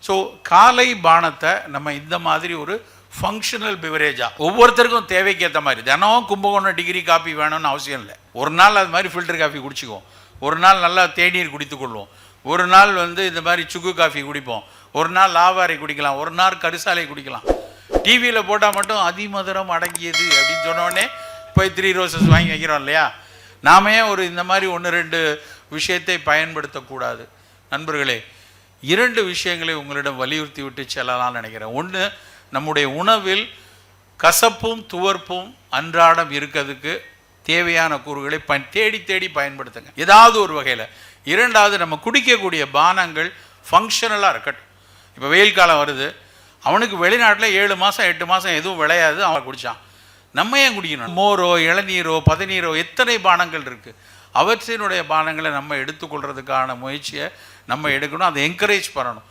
So காலை பானத்தை நம்ம இந்த மாதிரி ஒரு ஃபங்க்ஷனல் பிவரேஜாக ஒவ்வொருத்தருக்கும் தேவைக்கு ஏற்ற மாதிரி தினம் கும்பகோணம் டிகிரி காஃபி வேணும்னு அவசியம் இல்லை. ஒரு நாள் அது மாதிரி ஃபில்டர் காஃபி குடிச்சிக்குவோம், ஒரு நாள் நல்லா தேநீர் குடித்துக்கொள்வோம், ஒரு நாள் இந்த மாதிரி சுக்கு காஃபி குடிப்போம், ஒரு நாள் லாவாரை குடிக்கலாம், ஒரு நாள் கரிசாலை குடிக்கலாம். டிவியில் போட்டால் மட்டும் அதிமதுரம் அடங்கியது அப்படின்னு சொன்னோடனே போய் 3 ரோசஸ் வாங்கி வைக்கிறோம் இல்லையா? நாமே ஒரு இந்த மாதிரி 1-2 விஷயத்தை பயன்படுத்தக்கூடாது. நண்பர்களே, 2 விஷயங்களை உங்களிடம் வலியுறுத்தி விட்டு செல்லலாம்னு நினைக்கிறேன். ஒன்று, நம்முடைய உணவில் கசப்பும் துவர்ப்பும் அன்றாடம் இருக்கிறதுக்கு தேவையான கூறுகளை தேடி தேடி பயன்படுத்துங்க ஏதாவது ஒரு வகையில். 2வது, நம்ம குடிக்கக்கூடிய பானங்கள் ஃபங்க்ஷனலாக இருக்கட்டும். இப்போ வெயில் காலம் வருது, அவனுக்கு வெளிநாட்டில் 7 மாதம் 8 மாதம் எதுவும் விளையாது, அவன் குடித்தான். நம்ம ஏன் குடிக்கணும்? மோரோ இளநீரோ பதநீரோ எத்தனை பானங்கள் இருக்குது. அவற்றினுடைய பானங்களை நம்ம எடுத்துக்கொள்கிறதுக்கான முயற்சியை நம்ம எடுக்கணும், அதை என்கரேஜ் பண்ணணும்.